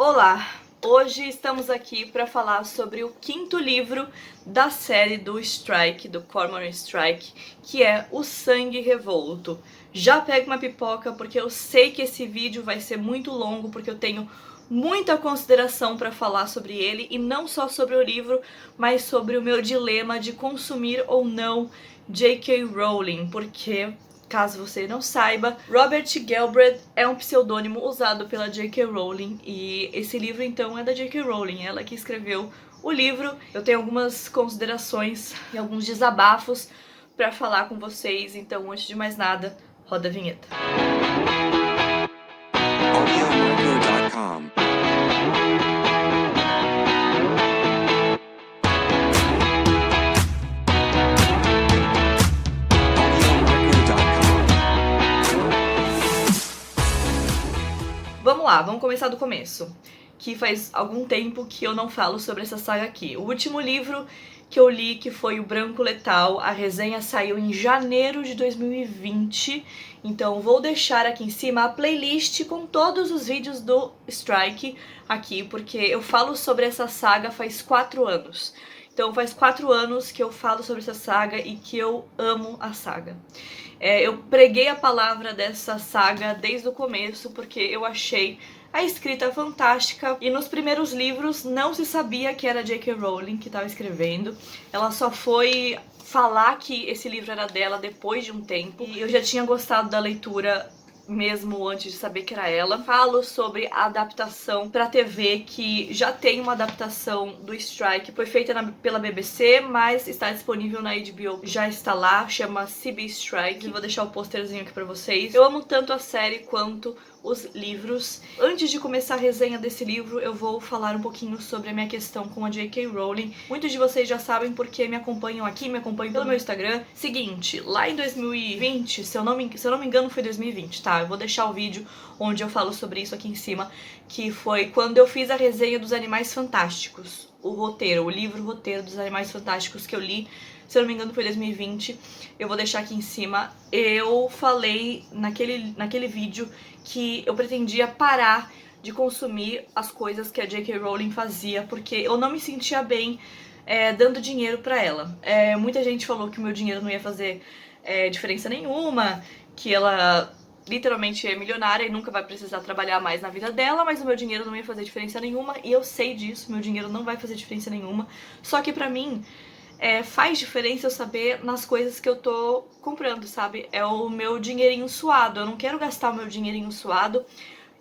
Olá! Hoje estamos aqui para falar sobre o quinto livro da série do Strike, do Cormoran Strike, que é O Sangue Revolto. Já pega uma pipoca porque eu sei que esse vídeo vai ser muito longo, porque eu tenho muita consideração para falar sobre ele, e não só sobre o livro, mas sobre o meu dilema de consumir ou não J.K. Rowling, porque... caso você não saiba, Robert Galbraith é um pseudônimo usado pela J.K. Rowling, e esse livro então é da J.K. Rowling, ela que escreveu o livro. Eu tenho algumas considerações e alguns desabafos pra falar com vocês, então antes de mais nada, roda a vinheta. audiomarco.com. Vamos lá, vamos começar do começo, que faz algum tempo que eu não falo sobre essa saga aqui. O último livro que eu li, que foi o Branco Letal, a resenha saiu em janeiro de 2020, então vou deixar aqui em cima a playlist com todos os vídeos do Strike aqui, porque eu falo sobre essa saga faz 4 anos. Então faz 4 anos que eu falo sobre essa saga e que eu amo a saga. Eu preguei a palavra dessa saga desde o começo, porque eu achei a escrita fantástica, e nos primeiros livros não se sabia que era J.K. Rowling que estava escrevendo. Ela só foi falar que esse livro era dela depois de um tempo, e eu já tinha gostado da leitura mesmo antes de saber que era ela. Falo sobre a adaptação pra TV, que já tem uma adaptação do Strike, foi feita pela BBC, mas está disponível na HBO, já está lá, chama CB Strike. Eu vou deixar o posterzinho aqui pra vocês. Eu amo tanto a série quanto os livros. Antes de começar a resenha desse livro, eu vou falar um pouquinho sobre a minha questão com a J.K. Rowling. Muitos de vocês já sabem porque me acompanham aqui, me acompanham pelo meu Instagram. Seguinte, lá em 2020, se eu não me engano foi 2020, tá? Eu vou deixar o vídeo onde eu falo sobre isso aqui em cima, que foi quando eu fiz a resenha dos Animais Fantásticos. O roteiro, o livro roteiro dos Animais Fantásticos que eu li, se eu não me engano foi 2020, eu vou deixar aqui em cima. Eu falei naquele vídeo que eu pretendia parar de consumir as coisas que a J.K. Rowling fazia, porque eu não me sentia bem dando dinheiro pra ela. Muita gente falou que o meu dinheiro não ia fazer diferença nenhuma, que ela literalmente é milionária e nunca vai precisar trabalhar mais na vida dela, mas o meu dinheiro não ia fazer diferença nenhuma, e eu sei disso, meu dinheiro não vai fazer diferença nenhuma. Só que pra mim, faz diferença eu saber nas coisas que eu tô comprando, sabe? É o meu dinheirinho suado. Eu não quero gastar o meu dinheirinho suado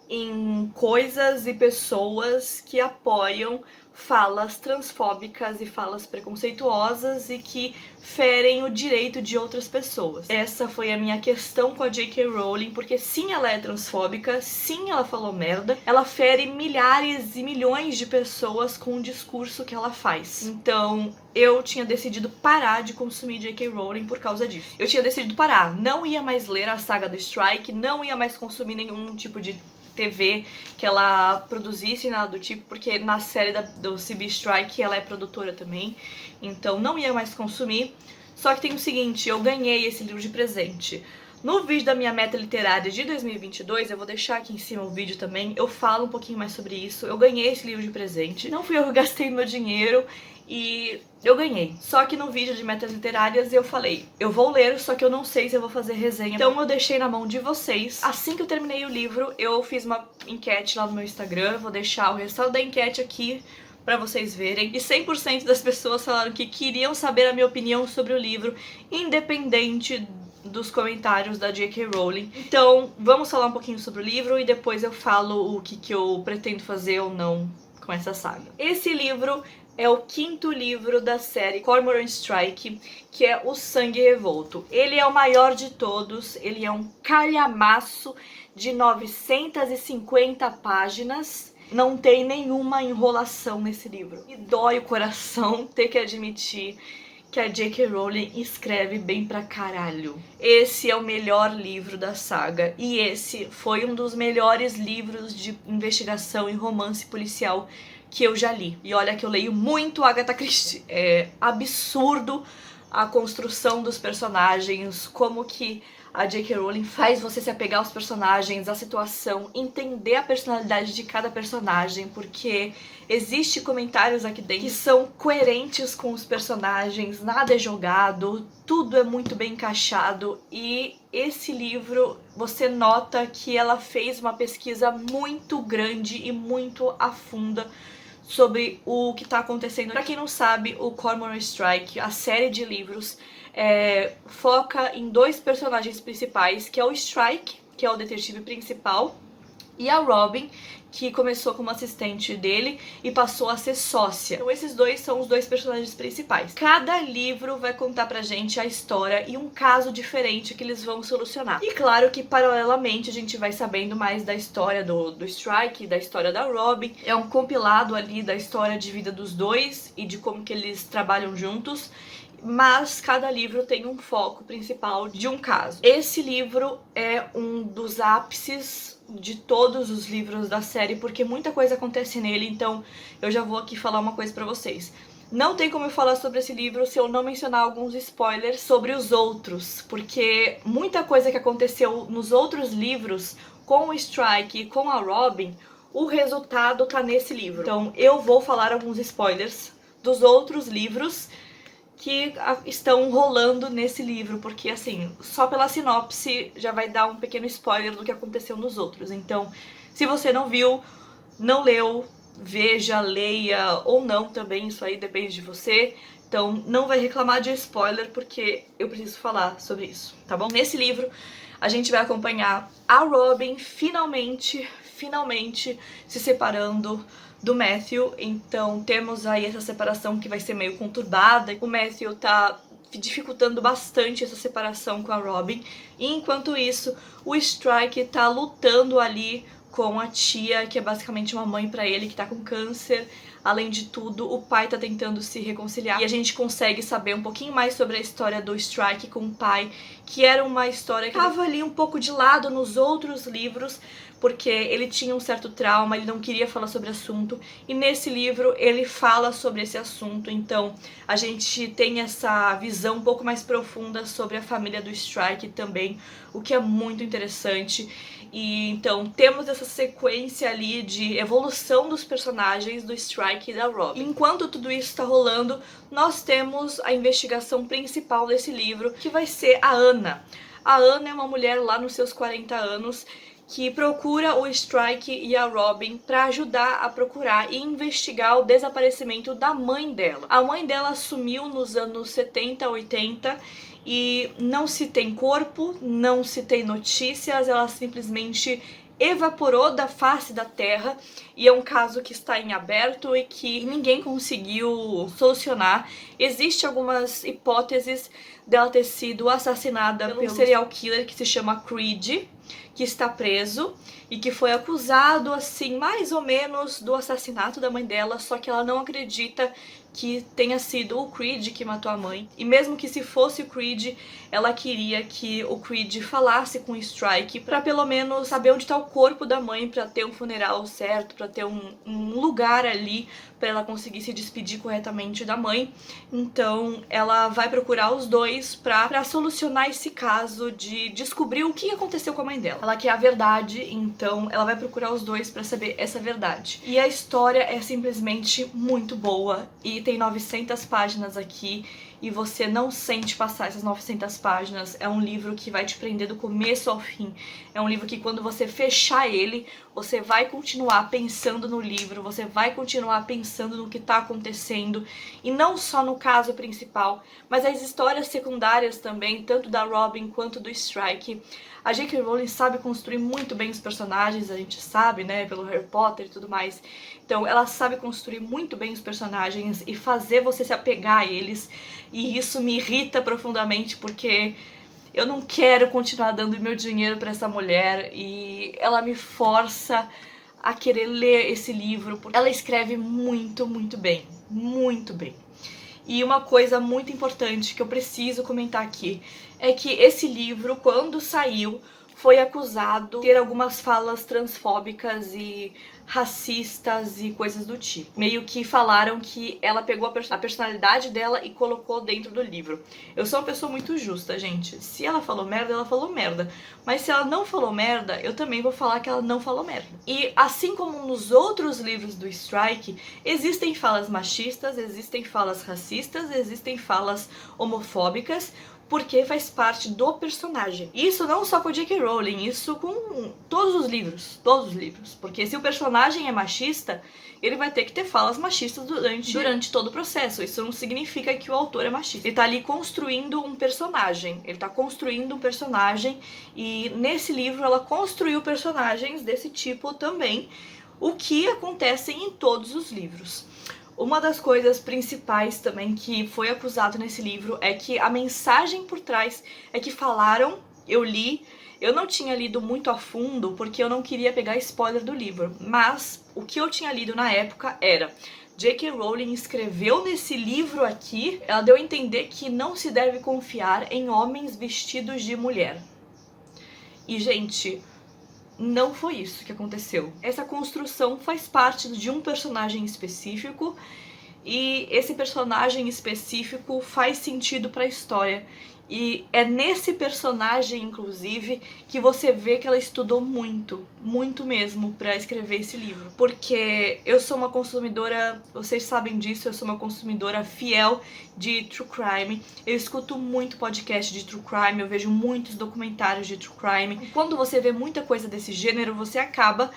em coisas e pessoas que apoiam falas transfóbicas e falas preconceituosas e que ferem o direito de outras pessoas. Essa foi a minha questão com a J.K. Rowling, porque sim, ela é transfóbica, sim, ela falou merda, ela fere milhares e milhões de pessoas com o discurso que ela faz. Então, eu tinha decidido parar de consumir J.K. Rowling por causa disso. Eu tinha decidido parar, não ia mais ler a saga do Strike, não ia mais consumir nenhum tipo de TV que ela produzisse, nada do tipo, porque na série do CB Strike ela é produtora também, então não ia mais consumir. Só que tem o seguinte, eu ganhei esse livro de presente. No vídeo da minha meta literária de 2022, eu vou deixar aqui em cima o vídeo também, eu falo um pouquinho mais sobre isso. Eu ganhei esse livro de presente, não fui eu que gastei meu dinheiro, e eu ganhei. Só que no vídeo de metas literárias eu falei, eu vou ler, só que eu não sei se eu vou fazer resenha. Então eu deixei na mão de vocês. Assim que eu terminei o livro, eu fiz uma enquete lá no meu Instagram, vou deixar o resultado da enquete aqui pra vocês verem. E 100% das pessoas falaram que queriam saber a minha opinião sobre o livro, independente dos comentários da J.K. Rowling. Então, vamos falar um pouquinho sobre o livro e depois eu falo o que eu pretendo fazer ou não com essa saga. Esse livro é o quinto livro da série Cormoran Strike, que é O Sangue Revolto. Ele é o maior de todos, ele é um calhamaço de 950 páginas. Não tem nenhuma enrolação nesse livro. E dói o coração ter que admitir que a J.K. Rowling escreve bem pra caralho. Esse é o melhor livro da saga, e esse foi um dos melhores livros de investigação e romance policial que eu já li. E olha que eu leio muito Agatha Christie. É absurdo a construção dos personagens, como que A J.K. Rowling faz você se apegar aos personagens, à situação, entender a personalidade de cada personagem, porque existe comentários aqui dentro que são coerentes com os personagens, nada é jogado, tudo é muito bem encaixado, e esse livro você nota que ela fez uma pesquisa muito grande e muito a funda sobre o que está acontecendo. Para quem não sabe, o Cormoran Strike, a série de livros, foca em dois personagens principais, que é o Strike, que é o detetive principal, e a Robin, que começou como assistente dele e passou a ser sócia. Então esses dois são os dois personagens principais. Cada livro vai contar pra gente a história e um caso diferente que eles vão solucionar. E claro que paralelamente a gente vai sabendo mais da história do Strike, da história da Robin. É um compilado ali da história de vida dos dois e de como que eles trabalham juntos. Mas cada livro tem um foco principal de um caso. Esse livro é um dos ápices de todos os livros da série, porque muita coisa acontece nele, então eu já vou aqui falar uma coisa pra vocês. Não tem como eu falar sobre esse livro se eu não mencionar alguns spoilers sobre os outros, porque muita coisa que aconteceu nos outros livros, com o Strike e com a Robin, o resultado tá nesse livro. Então eu vou falar alguns spoilers dos outros livros que estão rolando nesse livro, porque assim, só pela sinopse já vai dar um pequeno spoiler do que aconteceu nos outros. Então, se você não viu, não leu, veja, leia ou não também, isso aí depende de você. Então, não vai reclamar de spoiler, porque eu preciso falar sobre isso, tá bom? Nesse livro, a gente vai acompanhar a Robin finalmente se separando do Matthew, então temos aí essa separação que vai ser meio conturbada. O Matthew tá dificultando bastante essa separação com a Robin, e enquanto isso o Strike tá lutando ali com a tia, que é basicamente uma mãe pra ele, que tá com câncer. Além de tudo, o pai tá tentando se reconciliar, e a gente consegue saber um pouquinho mais sobre a história do Strike com o pai, que era uma história que tava ali um pouco de lado nos outros livros, porque ele tinha um certo trauma, ele não queria falar sobre o assunto, e nesse livro ele fala sobre esse assunto. Então a gente tem essa visão um pouco mais profunda sobre a família do Strike também, o que é muito interessante. E então temos essa sequência ali de evolução dos personagens do Strike e da Robin. Enquanto tudo isso está rolando, nós temos a investigação principal desse livro, que vai ser a Anna. A Anna é uma mulher lá nos seus 40 anos que procura o Strike e a Robin para ajudar a procurar e investigar o desaparecimento da mãe dela. A mãe dela sumiu nos anos 70, 80 e não se tem corpo, não se tem notícias, ela simplesmente evaporou da face da terra, e é um caso que está em aberto e que ninguém conseguiu solucionar. Existem algumas hipóteses dela ter sido assassinada por um serial killer que se chama Creed, que está preso e que foi acusado, assim, mais ou menos do assassinato da mãe dela, só que ela não acredita que tenha sido o Creed que matou a mãe. E mesmo que se fosse o Creed, ela queria que o Creed falasse com o Strike pra pelo menos saber onde tá o corpo da mãe, pra ter um funeral certo, pra ter um lugar ali pra ela conseguir se despedir corretamente da mãe. Então ela vai procurar os dois pra solucionar esse caso de descobrir o que aconteceu com a mãe dela. Ela quer a verdade, então ela vai procurar os dois pra saber essa verdade. E a história é simplesmente muito boa, e tem 900 páginas aqui, e você não sente passar essas 900 páginas. É um livro que vai te prender do começo ao fim. É um livro que quando você fechar ele, você vai continuar pensando no livro, você vai continuar pensando no que tá acontecendo, e não só no caso principal, mas as histórias secundárias também, tanto da Robin quanto do Strike. A J.K. Rowling sabe construir muito bem os personagens, a gente sabe, né, pelo Harry Potter e tudo mais. Então ela sabe construir muito bem os personagens e fazer você se apegar a eles, e isso me irrita profundamente, porque eu não quero continuar dando meu dinheiro pra essa mulher, e ela me força a querer ler esse livro, porque ela escreve muito, muito bem, muito bem. E uma coisa muito importante que eu preciso comentar aqui é que esse livro, quando saiu, foi acusado de ter algumas falas transfóbicas e racistas e coisas do tipo. Meio que falaram que ela pegou a personalidade dela e colocou dentro do livro. Eu sou uma pessoa muito justa, gente. Se ela falou merda, ela falou merda. Mas se ela não falou merda, eu também vou falar que ela não falou merda. E assim como nos outros livros do Strike, existem falas machistas, existem falas racistas, existem falas homofóbicas, porque faz parte do personagem. Isso não só com J.K. Rowling, isso com todos os livros, porque se o personagem é machista, ele vai ter que ter falas machistas durante todo o processo. Isso não significa que o autor é machista. Ele tá ali construindo um personagem, e nesse livro ela construiu personagens desse tipo também, o que acontece em todos os livros. Uma das coisas principais também que foi acusado nesse livro é que a mensagem por trás é que falaram, eu li, eu não tinha lido muito a fundo porque eu não queria pegar spoiler do livro, mas o que eu tinha lido na época era: J.K. Rowling escreveu nesse livro aqui, ela deu a entender que não se deve confiar em homens vestidos de mulher. E, gente, não foi isso que aconteceu. Essa construção faz parte de um personagem específico e esse personagem específico faz sentido para a história. E é nesse personagem, inclusive, que você vê que ela estudou muito, muito mesmo, pra escrever esse livro. Porque eu sou uma consumidora, vocês sabem disso, eu sou uma consumidora fiel de True Crime. Eu escuto muito podcast de True Crime, eu vejo muitos documentários de True Crime. E quando você vê muita coisa desse gênero, você acaba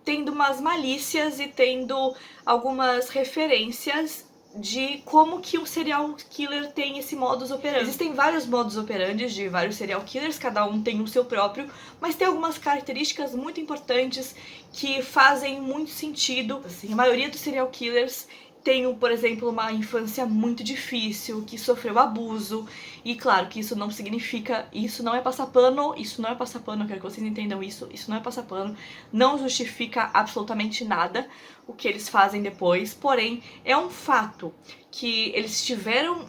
tendo umas malícias e tendo algumas referências de como que um serial killer tem esse modus operandi. Existem vários modus operandi de vários serial killers, cada um tem o seu próprio, mas tem algumas características muito importantes que fazem muito sentido. Assim, a maioria dos serial killers tem, por exemplo, uma infância muito difícil, que sofreu abuso, e claro que isso não significa, isso não é passar pano, eu quero que vocês entendam isso não é passar pano, não justifica absolutamente nada o que eles fazem depois, porém é um fato que eles tiveram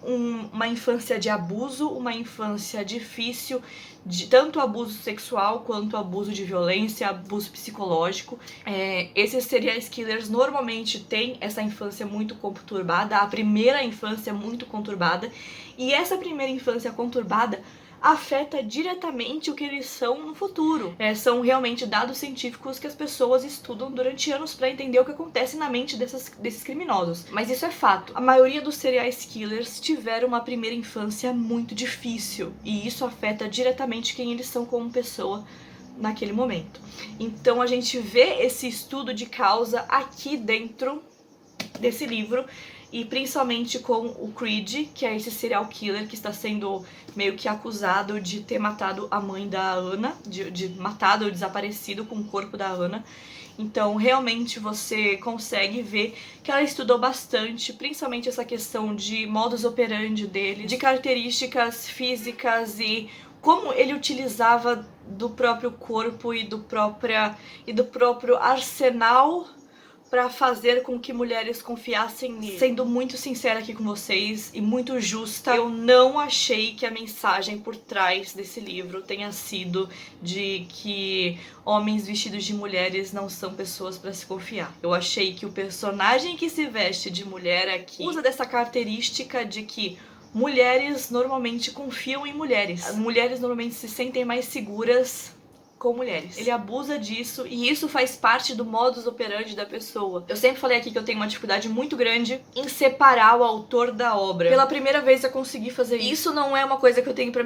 uma infância de abuso, uma infância difícil, de tanto abuso sexual quanto abuso de violência, abuso psicológico. Esses serial killers normalmente têm essa infância muito conturbada, a primeira infância muito conturbada, e essa primeira infância conturbada afeta diretamente o que eles são no futuro. São realmente dados científicos que as pessoas estudam durante anos para entender o que acontece na mente desses criminosos. Mas isso é fato. A maioria dos serial killers tiveram uma primeira infância muito difícil, e isso afeta diretamente quem eles são como pessoa naquele momento. Então a gente vê esse estudo de causa aqui dentro desse livro, e principalmente com o Creed, que é esse serial killer que está sendo meio que acusado de ter matado a mãe da Anna, de matado ou desaparecido com o corpo da Anna. Então, realmente você consegue ver que ela estudou bastante, principalmente essa questão de modus operandi dele, de características físicas e como ele utilizava do próprio corpo e do próprio arsenal pra fazer com que mulheres confiassem nele. Sendo muito sincera aqui com vocês e muito justa, eu não achei que a mensagem por trás desse livro tenha sido de que homens vestidos de mulheres não são pessoas pra se confiar. Eu achei que o personagem que se veste de mulher aqui usa dessa característica de que mulheres normalmente confiam em mulheres. As mulheres normalmente se sentem mais seguras com mulheres. Ele abusa disso e isso faz parte do modus operandi da pessoa. Eu sempre falei aqui que eu tenho uma dificuldade muito grande em separar o autor da obra. Pela primeira vez eu consegui fazer isso. Isso não é uma coisa que eu tenho pra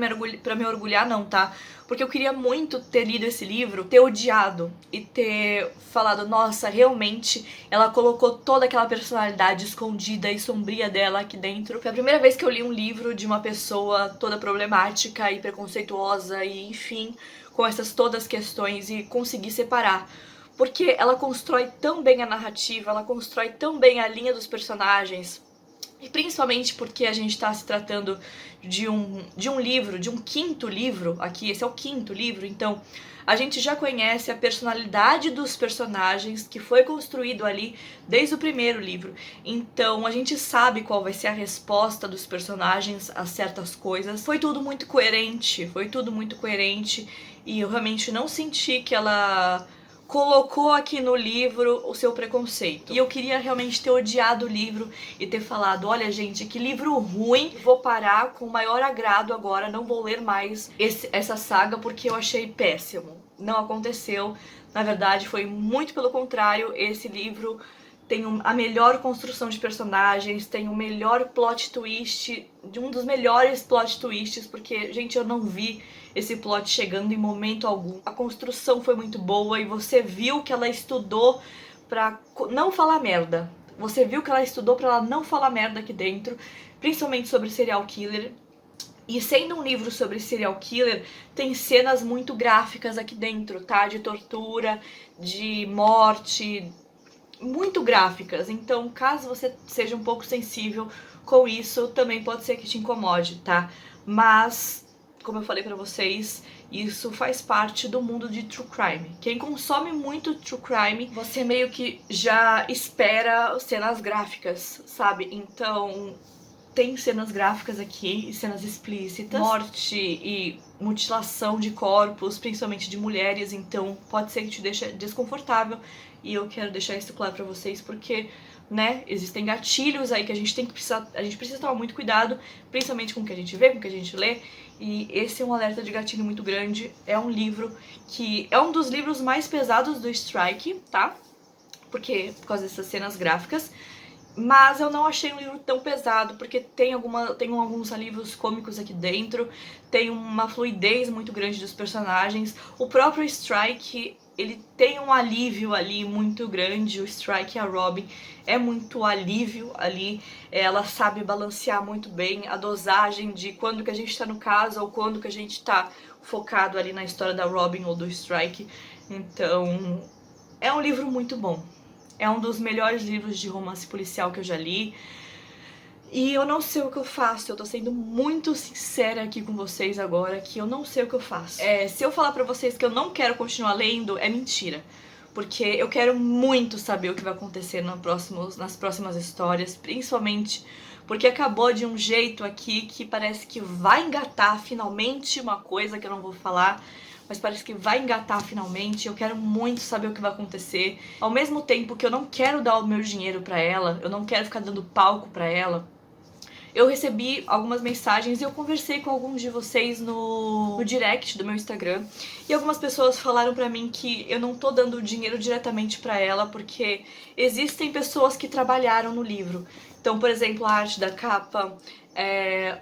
me orgulhar não, tá? Porque eu queria muito ter lido esse livro, ter odiado e ter falado, nossa, realmente ela colocou toda aquela personalidade escondida e sombria dela aqui dentro. Foi a primeira vez que eu li um livro de uma pessoa toda problemática e preconceituosa e enfim, com essas todas questões, e conseguir separar. Porque ela constrói tão bem a narrativa, ela constrói tão bem a linha dos personagens, e principalmente porque a gente tá se tratando de um livro, de um quinto livro aqui, esse é o quinto livro, então a gente já conhece a personalidade dos personagens que foi construído ali desde o primeiro livro. Então a gente sabe qual vai ser a resposta dos personagens a certas coisas. Foi tudo muito coerente, e eu realmente não senti que ela colocou aqui no livro o seu preconceito. E eu queria realmente ter odiado o livro e ter falado, olha gente, que livro ruim, vou parar com o maior agrado agora, não vou ler mais essa saga porque eu achei péssimo. Não aconteceu, na verdade foi muito pelo contrário, esse livro tem a melhor construção de personagens, tem o melhor plot twist, um dos melhores plot twists, porque, gente, eu não vi esse plot chegando em momento algum. A construção foi muito boa e você viu que ela estudou pra não falar merda. Você viu que ela estudou pra ela não falar merda aqui dentro, principalmente sobre serial killer. E sendo um livro sobre serial killer, tem cenas muito gráficas aqui dentro, tá? De tortura, de morte, muito gráficas, então caso você seja um pouco sensível com isso, também pode ser que te incomode, tá? Mas, como eu falei pra vocês, isso faz parte do mundo de true crime. Quem consome muito true crime, você meio que já espera cenas gráficas, sabe? Então, tem cenas gráficas aqui, cenas explícitas, morte e mutilação de corpos, principalmente de mulheres, então pode ser que te deixe desconfortável e eu quero deixar isso claro pra vocês porque, né, existem gatilhos aí que a gente precisa tomar muito cuidado, principalmente com o que a gente vê, com o que a gente lê, e esse é um alerta de gatilho muito grande. É um livro que é um dos livros mais pesados do Strike, tá? Por causa dessas cenas gráficas. Mas eu não achei um livro tão pesado, porque tem alguns alívios cômicos aqui dentro, tem uma fluidez muito grande dos personagens. O próprio Strike, ele tem um alívio ali muito grande, o Strike e a Robin é muito alívio ali, ela sabe balancear muito bem a dosagem de quando que a gente tá no caso ou quando que a gente tá focado ali na história da Robin ou do Strike. Então, é um livro muito bom. É um dos melhores livros de romance policial que eu já li. E eu não sei o que eu faço, eu tô sendo muito sincera aqui com vocês agora, que eu não sei o que eu faço. Se eu falar pra vocês que eu não quero continuar lendo, é mentira. Porque eu quero muito saber o que vai acontecer nas próximas histórias, principalmente porque acabou de um jeito aqui que parece que vai engatar finalmente uma coisa que eu não vou falar, mas parece que vai engatar finalmente. Eu quero muito saber o que vai acontecer. Ao mesmo tempo que eu não quero dar o meu dinheiro pra ela, eu não quero ficar dando palco pra ela, eu recebi algumas mensagens e eu conversei com alguns de vocês no direct do meu Instagram. E algumas pessoas falaram pra mim que eu não tô dando dinheiro diretamente pra ela porque existem pessoas que trabalharam no livro. Então, por exemplo, a arte da capa,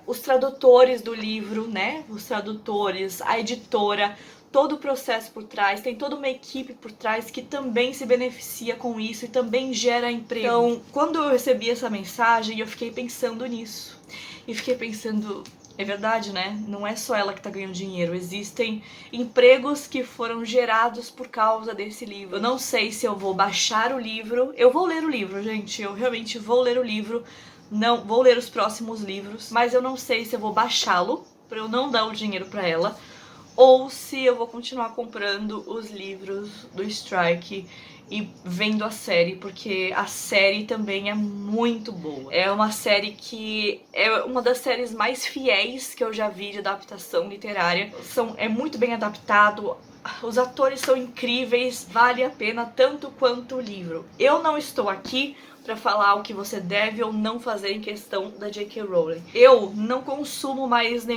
os tradutores do livro, né? Os tradutores, a editora, todo o processo por trás, tem toda uma equipe por trás que também se beneficia com isso e também gera emprego. Então, quando eu recebi essa mensagem, eu fiquei pensando nisso. E fiquei pensando, é verdade, né? Não é só ela que tá ganhando dinheiro, existem empregos que foram gerados por causa desse livro. Eu não sei se eu vou baixar o livro, eu vou ler o livro, gente, eu realmente vou ler o livro, não vou ler os próximos livros, mas eu não sei se eu vou baixá-lo, pra eu não dar o dinheiro pra ela, ou se eu vou continuar comprando os livros do Strike e vendo a série, porque a série também é muito boa. É uma série que é uma das séries mais fiéis que eu já vi de adaptação literária. É muito bem adaptado, os atores são incríveis, vale a pena tanto quanto o livro. Eu não estou aqui pra falar o que você deve ou não fazer em questão da J.K. Rowling. Eu não consumo mais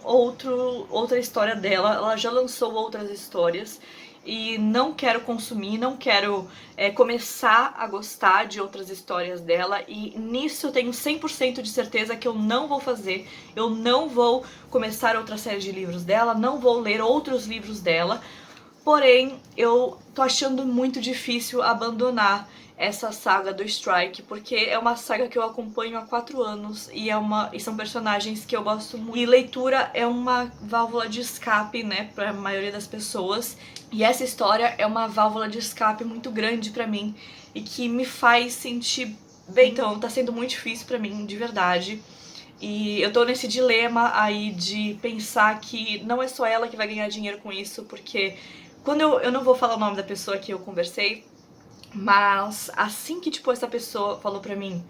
outra história dela, ela já lançou outras histórias e não quero consumir, não quero começar a gostar de outras histórias dela, e nisso eu tenho 100% de certeza que eu não vou fazer. Eu não vou começar outra série de livros dela, não vou ler outros livros dela, porém eu tô achando muito difícil abandonar essa saga do Strike, porque é uma saga que eu acompanho há 4 anos e são personagens que eu gosto muito. E leitura é uma válvula de escape, né, pra maioria das pessoas. E essa história é uma válvula de escape muito grande pra mim e que me faz sentir bem. Então, tá sendo muito difícil pra mim, de verdade. E eu tô nesse dilema aí de pensar que não é só ela que vai ganhar dinheiro com isso, porque quando eu não vou falar o nome da pessoa que eu conversei, mas assim que, tipo, essa pessoa falou pra mim,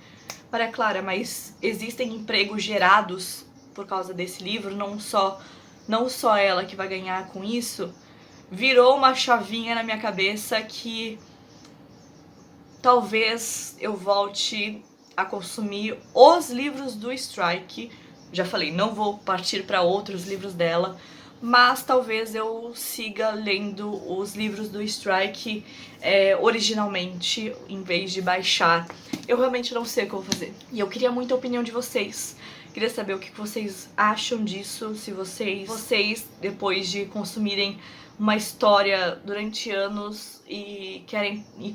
Maria Clara, mas existem empregos gerados por causa desse livro, não só ela que vai ganhar com isso, virou uma chavinha na minha cabeça que talvez eu volte a consumir os livros do Strike. Já falei, não vou partir para outros livros dela, mas talvez eu siga lendo os livros do Strike originalmente, em vez de baixar. Eu realmente não sei o que eu vou fazer. E eu queria muito a opinião de vocês. Queria saber o que vocês acham disso, se vocês depois de consumirem uma história durante anos e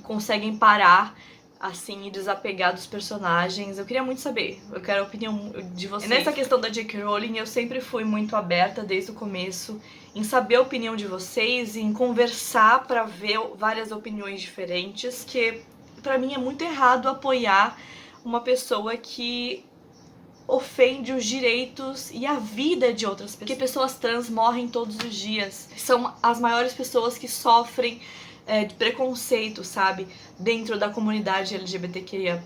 conseguem parar assim e desapegar dos personagens. Eu queria muito saber, eu quero a opinião de vocês. Nessa questão da J.K. Rowling, eu sempre fui muito aberta desde o começo em saber a opinião de vocês, em conversar para ver várias opiniões diferentes, que pra mim é muito errado apoiar uma pessoa que ofende os direitos e a vida de outras pessoas. Porque pessoas trans morrem todos os dias. São as maiores pessoas que sofrem de preconceito, sabe? Dentro da comunidade LGBTQIA+.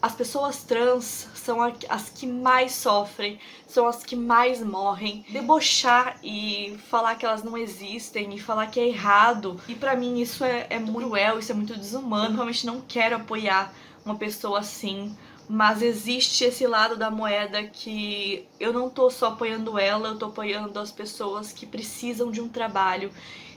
As pessoas trans são as que mais sofrem, são as que mais morrem. Debochar e falar que elas não existem e falar que é errado, e pra mim isso é muito cruel, isso é muito desumano. Eu realmente não quero apoiar uma pessoa assim. Mas existe esse lado da moeda que eu não tô só apoiando ela, eu tô apoiando as pessoas que precisam de um trabalho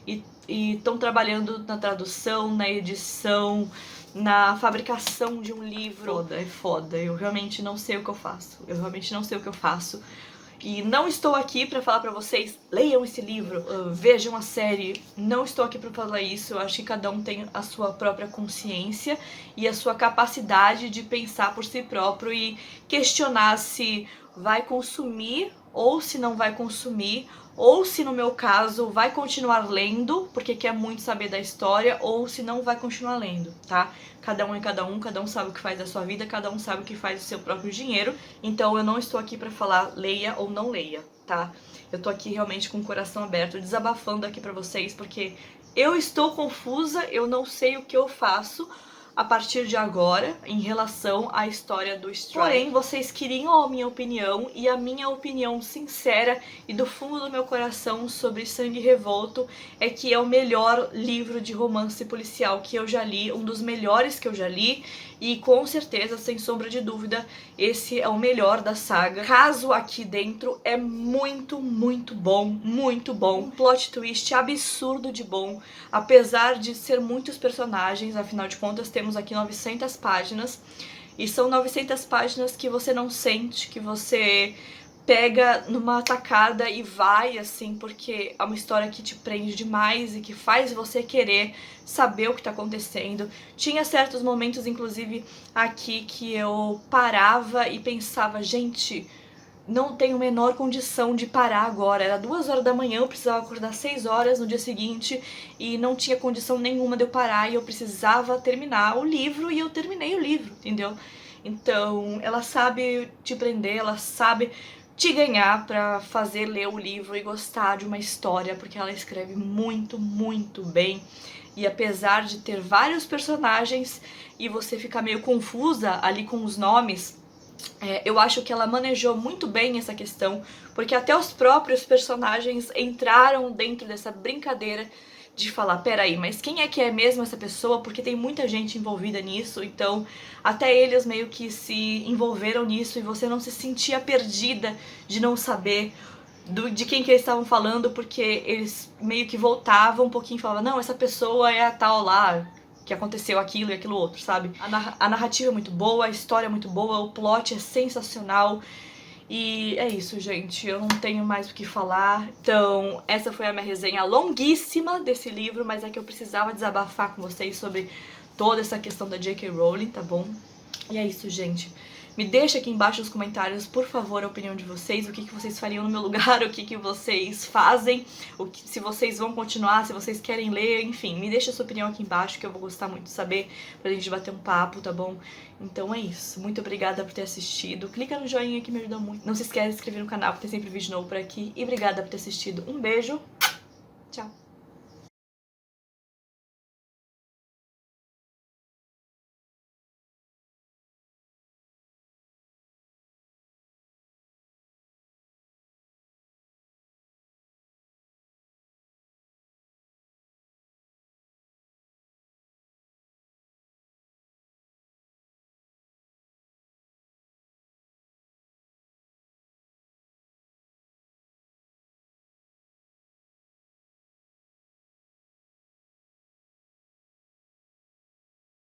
e estão trabalhando na tradução, na edição, na fabricação de um livro. É foda, eu realmente não sei o que eu faço. E não estou aqui pra falar pra vocês, leiam esse livro, vejam a série. Não estou aqui pra falar isso. Eu acho que cada um tem a sua própria consciência e a sua capacidade de pensar por si próprio e questionar se vai consumir ou se não vai consumir, ou se no meu caso vai continuar lendo, porque quer muito saber da história, ou se não vai continuar lendo, tá? Cada um é cada um sabe o que faz da sua vida, cada um sabe o que faz do seu próprio dinheiro, então eu não estou aqui pra falar leia ou não leia, tá? Eu tô aqui realmente com o coração aberto, desabafando aqui pra vocês, porque eu estou confusa, eu não sei o que eu faço a partir de agora em relação à história do Strike. Porém, vocês queriam a minha opinião, e a minha opinião sincera e do fundo do meu coração sobre Sangue Revolto é que é o melhor livro de romance policial que eu já li, um dos melhores que eu já li, e com certeza, sem sombra de dúvida, esse é o melhor da saga. O caso aqui dentro é muito, muito bom, muito bom. Um plot twist absurdo de bom, apesar de ser muitos personagens, afinal de contas temos aqui 900 páginas, e são 900 páginas que você não sente, que você pega numa tacada e vai, assim, porque é uma história que te prende demais e que faz você querer saber o que tá acontecendo. Tinha certos momentos, inclusive, aqui que eu parava e pensava, gente, não tenho a menor condição de parar agora. Era 2 horas da manhã, eu precisava acordar 6 horas no dia seguinte e não tinha condição nenhuma de eu parar, e eu precisava terminar o livro, e eu terminei o livro, entendeu? Então, ela sabe te prender, ela sabe te ganhar pra fazer ler o livro e gostar de uma história, porque ela escreve muito, muito bem. E apesar de ter vários personagens e você ficar meio confusa ali com os nomes, eu acho que ela manejou muito bem essa questão, porque até os próprios personagens entraram dentro dessa brincadeira de falar, peraí, mas quem é que é mesmo essa pessoa? Porque tem muita gente envolvida nisso, então até eles meio que se envolveram nisso, e você não se sentia perdida de não saber de quem que eles estavam falando, porque eles meio que voltavam um pouquinho e falavam, não, essa pessoa é a tal lá, que aconteceu aquilo e aquilo outro, sabe? A narrativa é muito boa, a história é muito boa, o plot é sensacional. E é isso, gente, eu não tenho mais o que falar. Então, essa foi a minha resenha longuíssima desse livro, mas é que eu precisava desabafar com vocês sobre toda essa questão da J.K. Rowling, tá bom? E é isso, gente. Me deixa aqui embaixo nos comentários, por favor, a opinião de vocês, o que vocês fariam no meu lugar, o que vocês fazem, se vocês vão continuar, se vocês querem ler, enfim, me deixa a sua opinião aqui embaixo, que eu vou gostar muito de saber, pra gente bater um papo, tá bom? Então é isso, muito obrigada por ter assistido, clica no joinha que me ajuda muito, não se esquece de se inscrever no canal, porque tem sempre vídeo novo por aqui, e obrigada por ter assistido, um beijo, tchau!